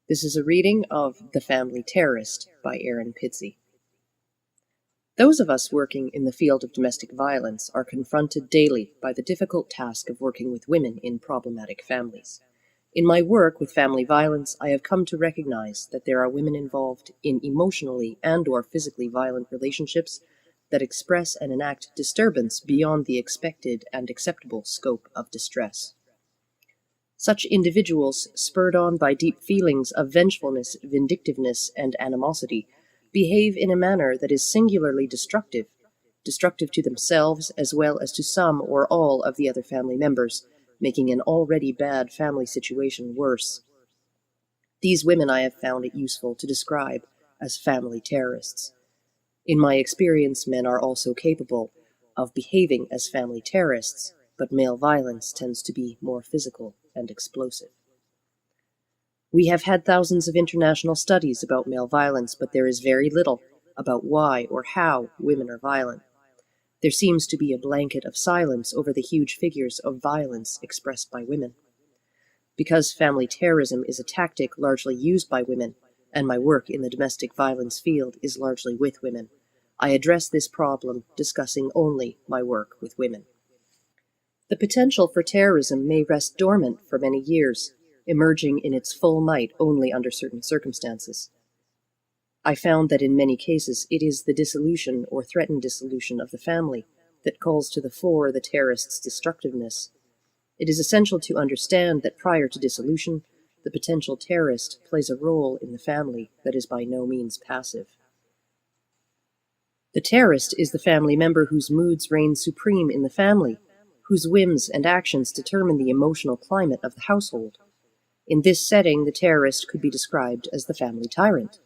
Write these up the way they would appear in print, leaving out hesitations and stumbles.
This is a reading of The Family Terrorist by Erin Pizzey. Those of us working in the field of domestic violence are confronted daily by the difficult task of working with women in problematic families. In my work with family violence, I have come to recognize that there are women involved in emotionally and/or physically violent relationships that express and enact disturbance beyond the expected and acceptable scope of distress. Such individuals, spurred on by deep feelings of vengefulness, vindictiveness, and animosity, behave in a manner that is singularly destructive to themselves as well as to some or all of the other family members, making an already bad family situation worse. These women I have found it useful to describe as family terrorists. In my experience, men are also capable of behaving as family terrorists, but male violence tends to be more physical and explosive. We have had thousands of international studies about male violence, but there is very little about why or how women are violent. There seems to be a blanket of silence over the huge figures of violence expressed by women. Because family terrorism is a tactic largely used by women, and my work in the domestic violence field is largely with women, I address this problem discussing only my work with women. The potential for terrorism may rest dormant for many years, emerging in its full might only under certain circumstances. I found that in many cases it is the dissolution or threatened dissolution of the family that calls to the fore the terrorist's destructiveness. It is essential to understand that prior to dissolution, the potential terrorist plays a role in the family that is by no means passive. The terrorist is the family member whose moods reign supreme in the family, whose whims and actions determine the emotional climate of the household. In this setting, the terrorist could be described as the family tyrant,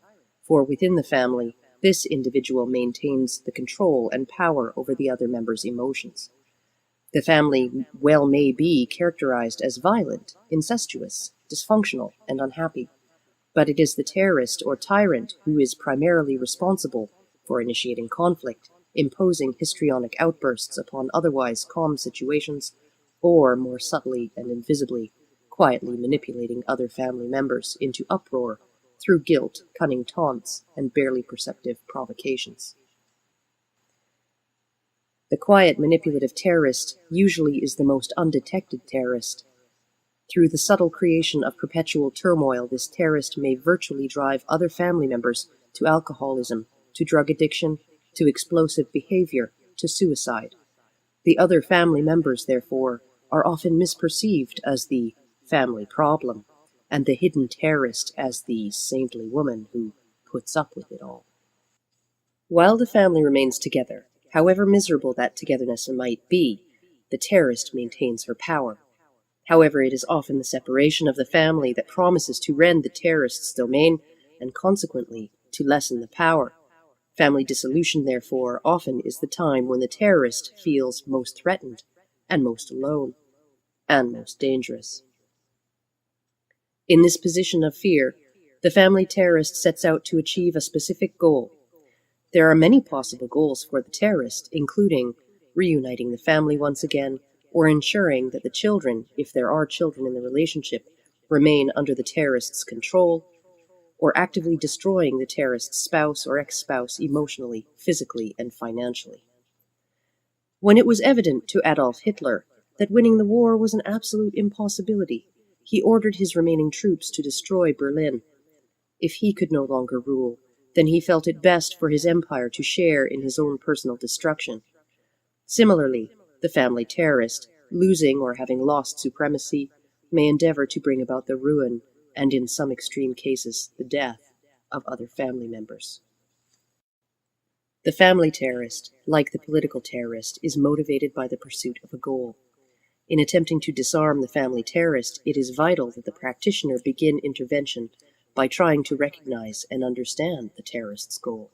for within the family, this individual maintains the control and power over the other members' emotions. The family well may be characterized as violent, incestuous, dysfunctional, and unhappy, but it is the terrorist or tyrant who is primarily responsible for initiating conflict, imposing histrionic outbursts upon otherwise calm situations, or, more subtly and invisibly, quietly manipulating other family members into uproar through guilt, cunning taunts, and barely perceptive provocations. The quiet manipulative terrorist usually is the most undetected terrorist. Through the subtle creation of perpetual turmoil, this terrorist may virtually drive other family members to alcoholism, to drug addiction, to explosive behavior, to suicide. The other family members, therefore, are often misperceived as the family problem, and the hidden terrorist as the saintly woman who puts up with it all. While the family remains together, however miserable that togetherness might be, the terrorist maintains her power. However, it is often the separation of the family that promises to rend the terrorist's domain, and consequently to lessen the power. Family dissolution, therefore, often is the time when the terrorist feels most threatened, and most alone, and most dangerous. In this position of fear, the family terrorist sets out to achieve a specific goal. There are many possible goals for the terrorist, including reuniting the family once again, or ensuring that the children, if there are children in the relationship, remain under the terrorist's control, or actively destroying the terrorist's spouse or ex-spouse emotionally, physically, and financially. When it was evident to Adolf Hitler that winning the war was an absolute impossibility, he ordered his remaining troops to destroy Berlin. If he could no longer rule, then he felt it best for his empire to share in his own personal destruction. Similarly, the family terrorist, losing or having lost supremacy, may endeavor to bring about the ruin and, in some extreme cases, the death of other family members. The family terrorist, like the political terrorist, is motivated by the pursuit of a goal. In attempting to disarm the family terrorist, it is vital that the practitioner begin intervention by trying to recognize and understand the terrorist's goal.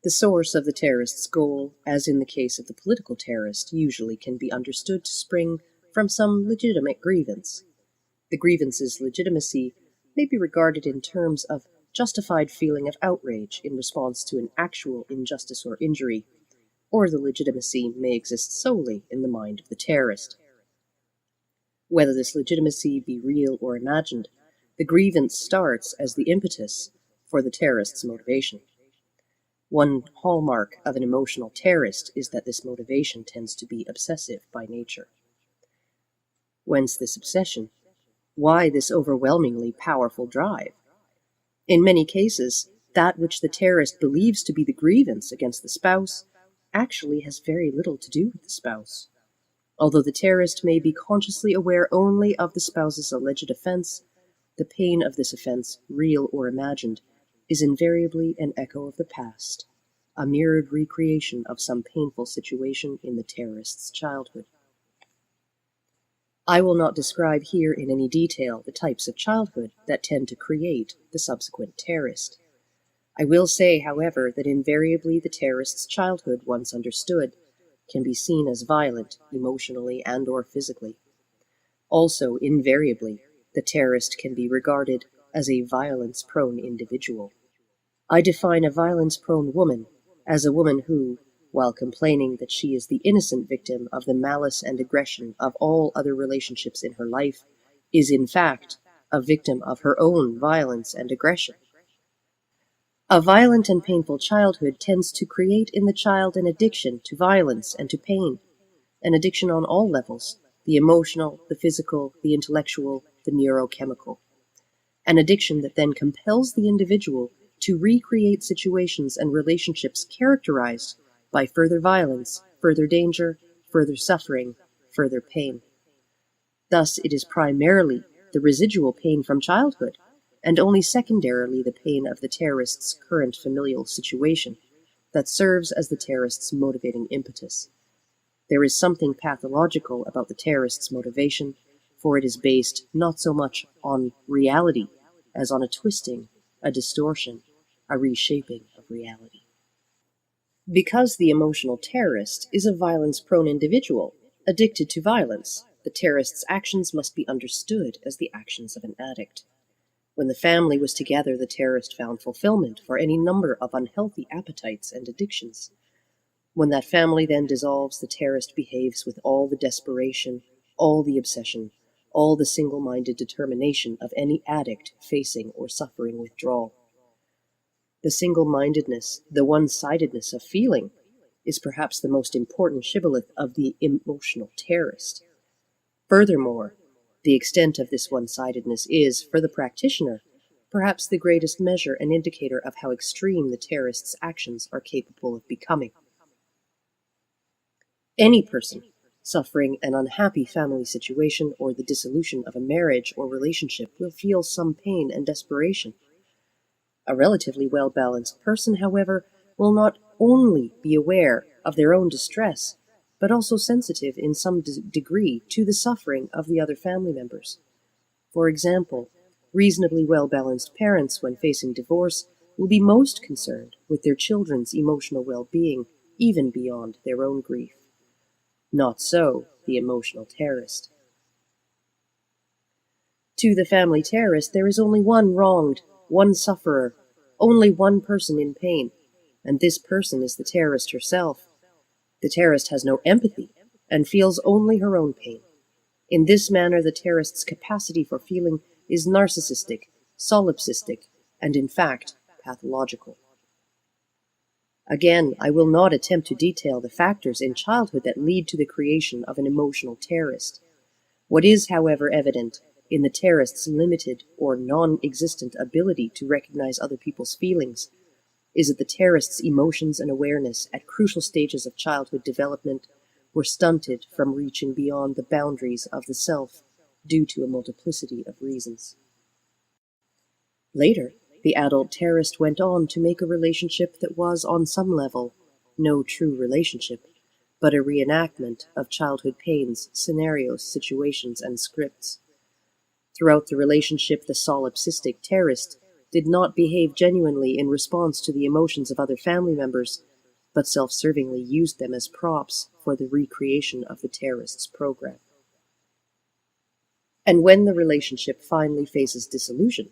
The source of the terrorist's goal, as in the case of the political terrorist, usually can be understood to spring from some legitimate grievance. The grievance's legitimacy may be regarded in terms of justified feeling of outrage in response to an actual injustice or injury, or the legitimacy may exist solely in the mind of the terrorist. Whether this legitimacy be real or imagined, The grievance starts as the impetus for the terrorist's motivation. One hallmark of an emotional terrorist is that this motivation tends to be obsessive by nature. Whence this obsession? Why this overwhelmingly powerful drive? In many cases, that which the terrorist believes to be the grievance against the spouse actually has very little to do with the spouse. Although the terrorist may be consciously aware only of the spouse's alleged offense, the pain of this offense, real or imagined, is invariably an echo of the past, a mirrored recreation of some painful situation in the terrorist's childhood. I will not describe here in any detail the types of childhood that tend to create the subsequent terrorist. I will say, however, that invariably the terrorist's childhood, once understood, can be seen as violent, emotionally and/or physically. Also, invariably, the terrorist can be regarded as a violence-prone individual. I define a violence-prone woman as a woman who, while complaining that she is the innocent victim of the malice and aggression of all other relationships in her life, is in fact a victim of her own violence and aggression. A violent and painful childhood tends to create in the child an addiction to violence and to pain, an addiction on all levels, the emotional, the physical, the intellectual, the neurochemical. An addiction that then compels the individual to recreate situations and relationships characterized by further violence, further danger, further suffering, further pain. Thus, it is primarily the residual pain from childhood, and only secondarily the pain of the terrorist's current familial situation, that serves as the terrorist's motivating impetus. There is something pathological about the terrorist's motivation, for it is based not so much on reality as on a twisting, a distortion, a reshaping of reality. Because the emotional terrorist is a violence-prone individual, addicted to violence, the terrorist's actions must be understood as the actions of an addict. When the family was together, the terrorist found fulfillment for any number of unhealthy appetites and addictions. When that family then dissolves, the terrorist behaves with all the desperation, all the obsession, all the single-minded determination of any addict facing or suffering withdrawal. The single-mindedness, the one-sidedness of feeling, is perhaps the most important shibboleth of the emotional terrorist. Furthermore, the extent of this one-sidedness is, for the practitioner, perhaps the greatest measure and indicator of how extreme the terrorist's actions are capable of becoming. Any person suffering an unhappy family situation or the dissolution of a marriage or relationship will feel some pain and desperation. A relatively well-balanced person, however, will not only be aware of their own distress, but also sensitive in some degree to the suffering of the other family members. For example, reasonably well-balanced parents, when facing divorce, will be most concerned with their children's emotional well-being, even beyond their own grief. Not so the emotional terrorist. To the family terrorist, there is only one wronged, one sufferer, only one person in pain, and this person is the terrorist herself. The terrorist has no empathy and feels only her own pain. In this manner, the terrorist's capacity for feeling is narcissistic, solipsistic, and in fact, pathological. Again, I will not attempt to detail the factors in childhood that lead to the creation of an emotional terrorist. What is, however, evident in the terrorist's limited or non-existent ability to recognize other people's feelings is that the terrorist's emotions and awareness at crucial stages of childhood development were stunted from reaching beyond the boundaries of the self due to a multiplicity of reasons. Later, the adult terrorist went on to make a relationship that was, on some level, no true relationship, but a reenactment of childhood pains, scenarios, situations, and scripts. Throughout the relationship, the solipsistic terrorist did not behave genuinely in response to the emotions of other family members, but self-servingly used them as props for the recreation of the terrorist's program. And when the relationship finally faces dissolution,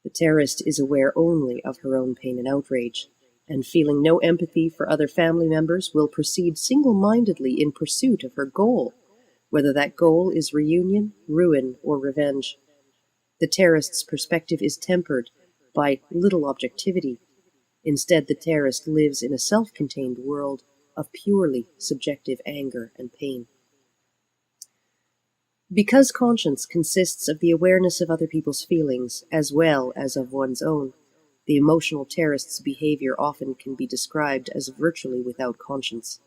the terrorist is aware only of her own pain and outrage, and feeling no empathy for other family members will proceed single-mindedly in pursuit of her goal, whether that goal is reunion, ruin, or revenge. The terrorist's perspective is tempered by little objectivity. Instead, the terrorist lives in a self-contained world of purely subjective anger and pain. Because conscience consists of the awareness of other people's feelings as well as of one's own, the emotional terrorist's behavior often can be described as virtually without conscience.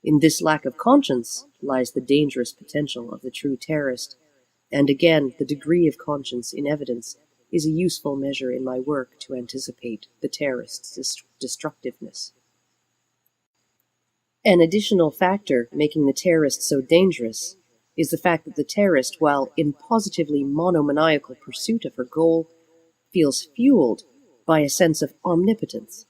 In this lack of conscience lies the dangerous potential of the true terrorist, and again, the degree of conscience in evidence is a useful measure in my work to anticipate the terrorist's destructiveness. An additional factor making the terrorist so dangerous is the fact that the terrorist, while in positively monomaniacal pursuit of her goal, feels fueled by a sense of omnipotence.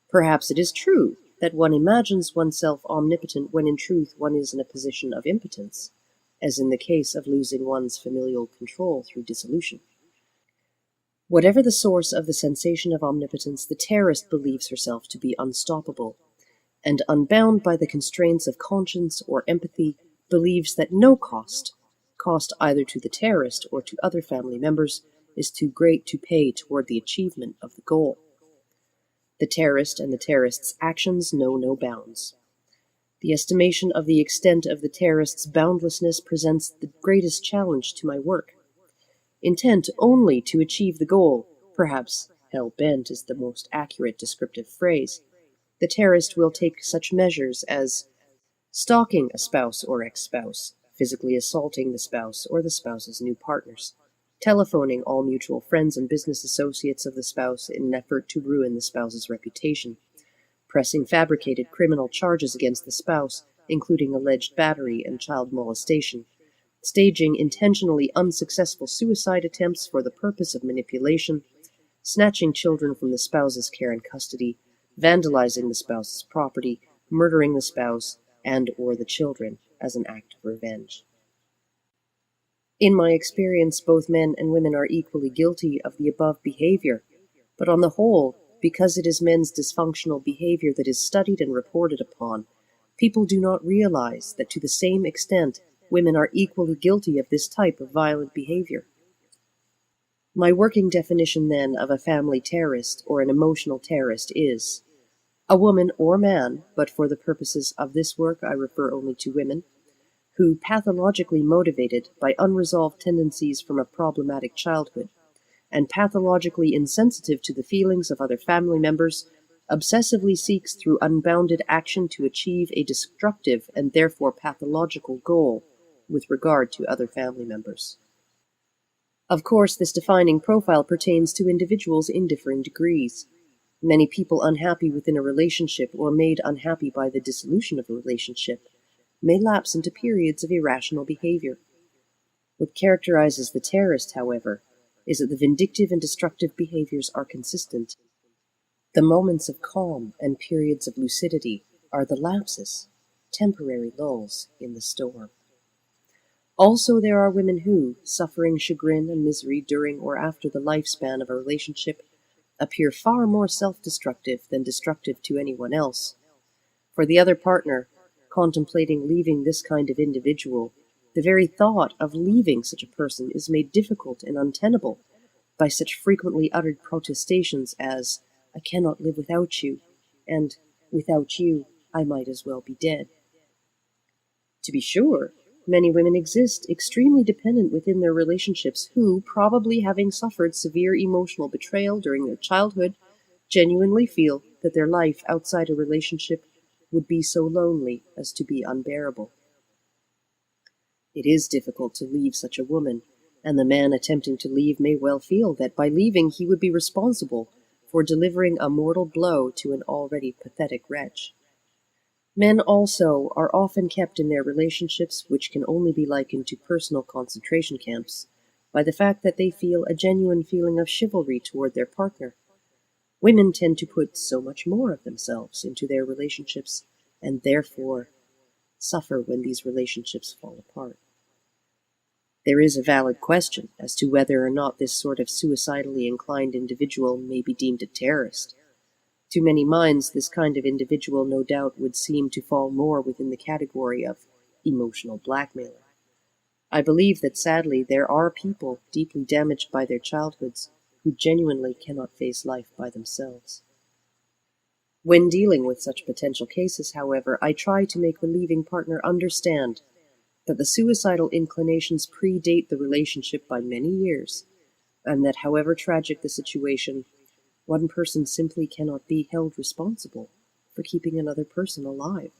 Perhaps it is true that one imagines oneself omnipotent when in truth one is in a position of impotence, as in the case of losing one's familial control through dissolution. Whatever the source of the sensation of omnipotence, the terrorist believes herself to be unstoppable, and unbound by the constraints of conscience or empathy, believes that no cost either to the terrorist or to other family members, is too great to pay toward the achievement of the goal. The terrorist and the terrorist's actions know no bounds. The estimation of the extent of the terrorist's boundlessness presents the greatest challenge to my work. Intent only to achieve the goal, perhaps hell-bent is the most accurate descriptive phrase, the terrorist will take such measures as stalking a spouse or ex-spouse, physically assaulting the spouse or the spouse's new partners, telephoning all mutual friends and business associates of the spouse in an effort to ruin the spouse's reputation, pressing fabricated criminal charges against the spouse, including alleged battery and child molestation, staging intentionally unsuccessful suicide attempts for the purpose of manipulation, snatching children from the spouse's care and custody, vandalizing the spouse's property, murdering the spouse and or the children as an act of revenge. In my experience, both men and women are equally guilty of the above behavior, but on the whole, because it is men's dysfunctional behavior that is studied and reported upon, people do not realize that to the same extent, women are equally guilty of this type of violent behavior. My working definition, then, of a family terrorist or an emotional terrorist is a woman or man, but for the purposes of this work I refer only to women, who, pathologically motivated by unresolved tendencies from a problematic childhood, and pathologically insensitive to the feelings of other family members, obsessively seeks through unbounded action to achieve a destructive and therefore pathological goal with regard to other family members. Of course, this defining profile pertains to individuals in differing degrees. Many people unhappy within a relationship or made unhappy by the dissolution of a relationship may lapse into periods of irrational behavior. What characterizes the terrorist, however, is that the vindictive and destructive behaviors are consistent. The moments of calm and periods of lucidity are the lapses, temporary lulls in the storm. Also, there are women who, suffering chagrin and misery during or after the lifespan of a relationship, appear far more self-destructive than destructive to anyone else. For the other partner, contemplating leaving this kind of individual, the very thought of leaving such a person is made difficult and untenable by such frequently uttered protestations as, "I cannot live without you," and "without you, I might as well be dead." To be sure, many women exist extremely dependent within their relationships who, probably having suffered severe emotional betrayal during their childhood, genuinely feel that their life outside a relationship would be so lonely as to be unbearable. It is difficult to leave such a woman, and the man attempting to leave may well feel that by leaving he would be responsible for delivering a mortal blow to an already pathetic wretch. Men also are often kept in their relationships, which can only be likened to personal concentration camps, by the fact that they feel a genuine feeling of chivalry toward their partner. Women tend to put so much more of themselves into their relationships, and therefore suffer when these relationships fall apart. There is a valid question as to whether or not this sort of suicidally inclined individual may be deemed a terrorist. To many minds, this kind of individual no doubt would seem to fall more within the category of emotional blackmailer. I believe that sadly there are people deeply damaged by their childhoods who genuinely cannot face life by themselves. When dealing with such potential cases, however, I try to make the leaving partner understand that the suicidal inclinations predate the relationship by many years, and that however tragic the situation, one person simply cannot be held responsible for keeping another person alive.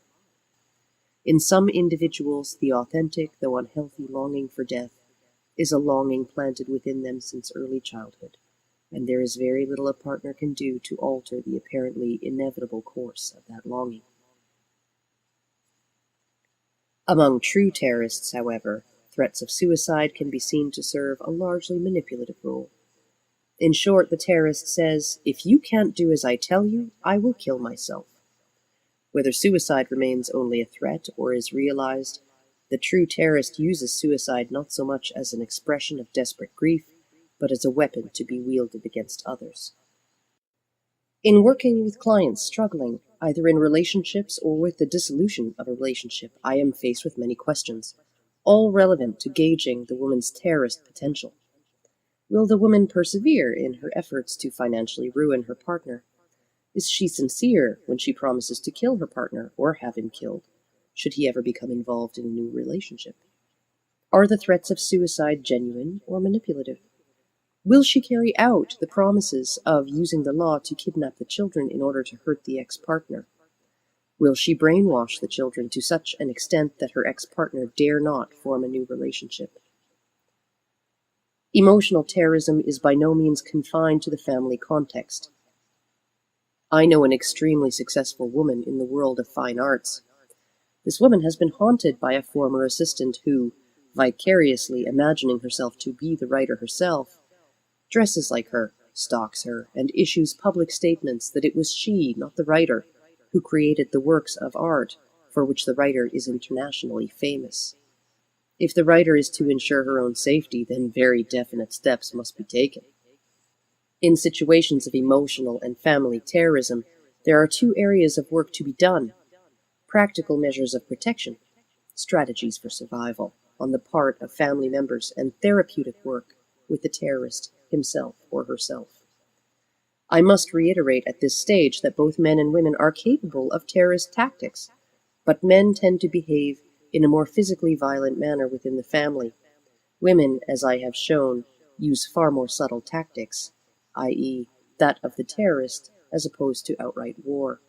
In some individuals, the authentic, though unhealthy longing for death is a longing planted within them since early childhood, and there is very little a partner can do to alter the apparently inevitable course of that longing. Among true terrorists, however, threats of suicide can be seen to serve a largely manipulative role. In short, the terrorist says, "If you can't do as I tell you, I will kill myself." Whether suicide remains only a threat or is realized, the true terrorist uses suicide not so much as an expression of desperate grief, but as a weapon to be wielded against others. In working with clients struggling, either in relationships or with the dissolution of a relationship, I am faced with many questions, all relevant to gauging the woman's terrorist potential. Will the woman persevere in her efforts to financially ruin her partner? Is she sincere when she promises to kill her partner or have him killed, should he ever become involved in a new relationship? Are the threats of suicide genuine or manipulative? Will she carry out the promises of using the law to kidnap the children in order to hurt the ex-partner? Will she brainwash the children to such an extent that her ex-partner dare not form a new relationship? Emotional terrorism is by no means confined to the family context. I know an extremely successful woman in the world of fine arts. This woman has been haunted by a former assistant who, vicariously imagining herself to be the writer herself, dresses like her, stalks her, and issues public statements that it was she, not the writer, who created the works of art for which the writer is internationally famous. If the writer is to ensure her own safety, then very definite steps must be taken. In situations of emotional and family terrorism, there are two areas of work to be done: practical measures of protection, strategies for survival on the part of family members, and therapeutic work with the terrorist himself or herself. I must reiterate at this stage that both men and women are capable of terrorist tactics, but men tend to behave in a more physically violent manner within the family. Women, as I have shown, use far more subtle tactics, i.e., that of the terrorist, as opposed to outright war.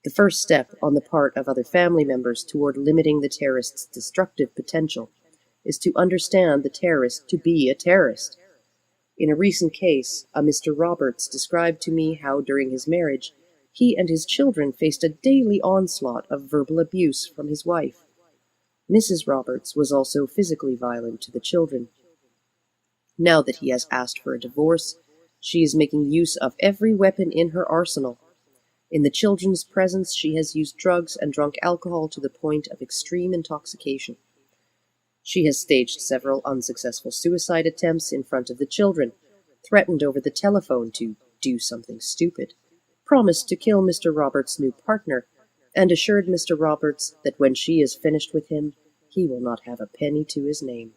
The first step on the part of other family members toward limiting the terrorist's destructive potential is to understand the terrorist to be a terrorist. In a recent case, a Mr. Roberts described to me how during his marriage, he and his children faced a daily onslaught of verbal abuse from his wife. Mrs. Roberts was also physically violent to the children. Now that he has asked for a divorce, she is making use of every weapon in her arsenal. In the children's presence, she has used drugs and drunk alcohol to the point of extreme intoxication. She has staged several unsuccessful suicide attempts in front of the children, threatened over the telephone to do something stupid, promised to kill Mr. Roberts' new partner, and assured Mr. Roberts that when she is finished with him, he will not have a penny to his name.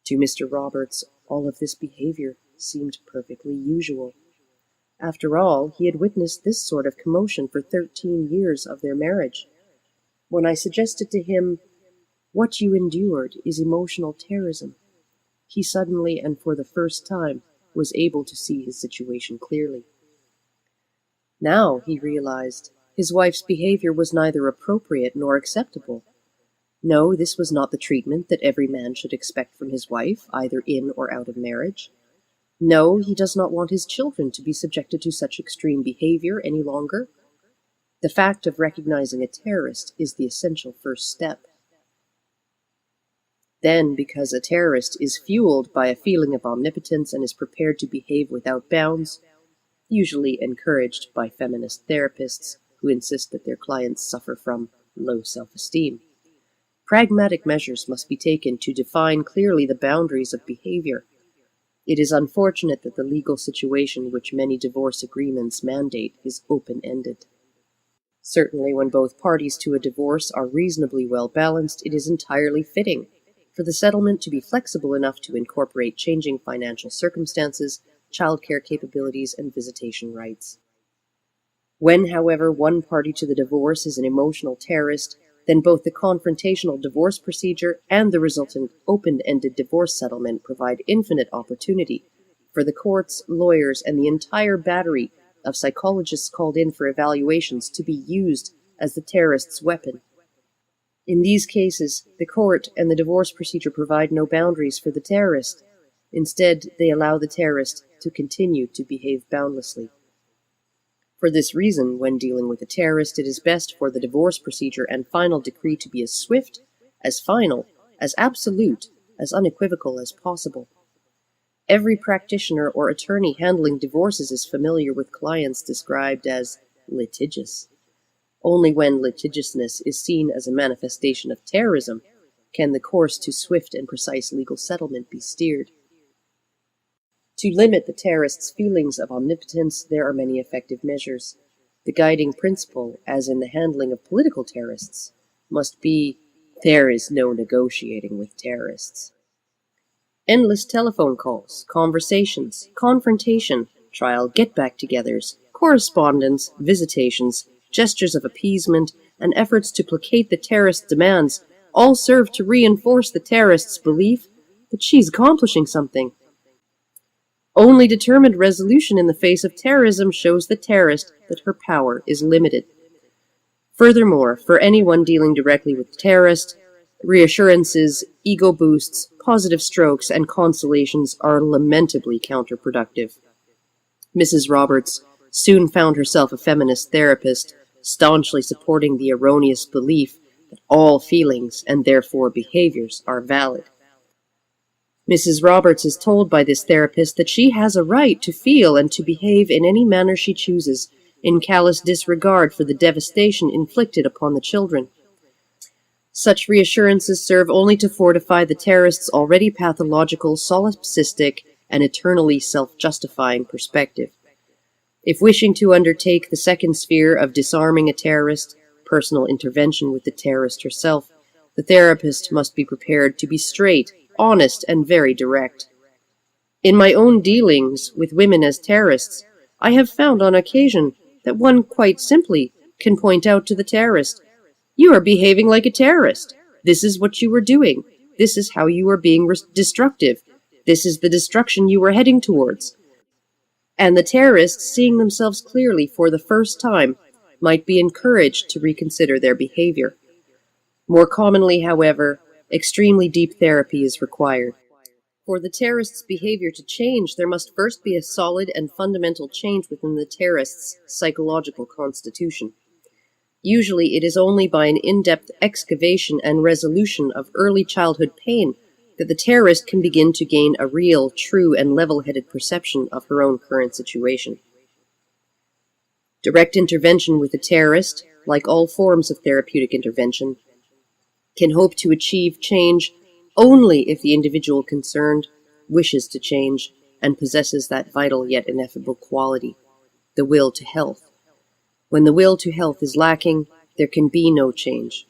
To Mr. Roberts, all of this behavior seemed perfectly usual. After all, he had witnessed this sort of commotion for 13 years of their marriage. When I suggested to him, "What you endured is emotional terrorism," he suddenly and for the first time was able to see his situation clearly. Now, he realized, his wife's behavior was neither appropriate nor acceptable. No, this was not the treatment that every man should expect from his wife, either in or out of marriage. No, he does not want his children to be subjected to such extreme behavior any longer. The fact of recognizing a terrorist is the essential first step. Then, because a terrorist is fueled by a feeling of omnipotence and is prepared to behave without bounds, usually encouraged by feminist therapists who insist that their clients suffer from low self-esteem, pragmatic measures must be taken to define clearly the boundaries of behavior. It is unfortunate that the legal situation which many divorce agreements mandate is open-ended. Certainly, when both parties to a divorce are reasonably well balanced, it is entirely fitting for the settlement to be flexible enough to incorporate changing financial circumstances, childcare capabilities, and visitation rights. When, however, one party to the divorce is an emotional terrorist, then both the confrontational divorce procedure and the resultant open-ended divorce settlement provide infinite opportunity for the courts, lawyers, and the entire battery of psychologists called in for evaluations to be used as the terrorist's weapon. In these cases, the court and the divorce procedure provide no boundaries for the terrorist. Instead, they allow the terrorist to continue to behave boundlessly. For this reason, when dealing with a terrorist, it is best for the divorce procedure and final decree to be as swift, as final, as absolute, as unequivocal as possible. Every practitioner or attorney handling divorces is familiar with clients described as litigious. Only when litigiousness is seen as a manifestation of terrorism can the course to swift and precise legal settlement be steered. To limit the terrorist's feelings of omnipotence, there are many effective measures. The guiding principle, as in the handling of political terrorists, must be, there is no negotiating with terrorists. Endless telephone calls, conversations, confrontation, trial get-back-togethers, correspondence, visitations, gestures of appeasement, and efforts to placate the terrorist's demands all serve to reinforce the terrorist's belief that she's accomplishing something. Only determined resolution in the face of terrorism shows the terrorist that her power is limited. Furthermore, for anyone dealing directly with the terrorist, reassurances, ego boosts, positive strokes, and consolations are lamentably counterproductive. Mrs. Roberts soon found herself a feminist therapist, staunchly supporting the erroneous belief that all feelings, and therefore behaviors, are valid. Mrs. Roberts is told by this therapist that she has a right to feel and to behave in any manner she chooses, in callous disregard for the devastation inflicted upon the children. Such reassurances serve only to fortify the terrorist's already pathological, solipsistic, and eternally self-justifying perspective. If wishing to undertake the second sphere of disarming a terrorist, personal intervention with the terrorist herself, the therapist must be prepared to be straight, honest, and very direct. In my own dealings with women as terrorists, I have found on occasion that one quite simply can point out to the terrorist, "You are behaving like a terrorist. This is what you are doing. This is how you are being destructive. This is the destruction you are heading towards." And the terrorists, seeing themselves clearly for the first time, might be encouraged to reconsider their behavior. More commonly, however, extremely deep therapy is required. For the terrorist's behavior to change, there must first be a solid and fundamental change within the terrorist's psychological constitution. Usually it is only by an in-depth excavation and resolution of early childhood pain that the terrorist can begin to gain a real, true, and level-headed perception of her own current situation. Direct intervention with the terrorist, like all forms of therapeutic intervention, can hope to achieve change only if the individual concerned wishes to change and possesses that vital yet ineffable quality, the will to health. When the will to health is lacking, there can be no change.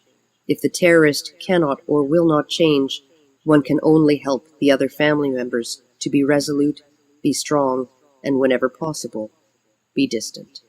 If the terrorist cannot or will not change, one can only help the other family members to be resolute, be strong, and whenever possible, be distant.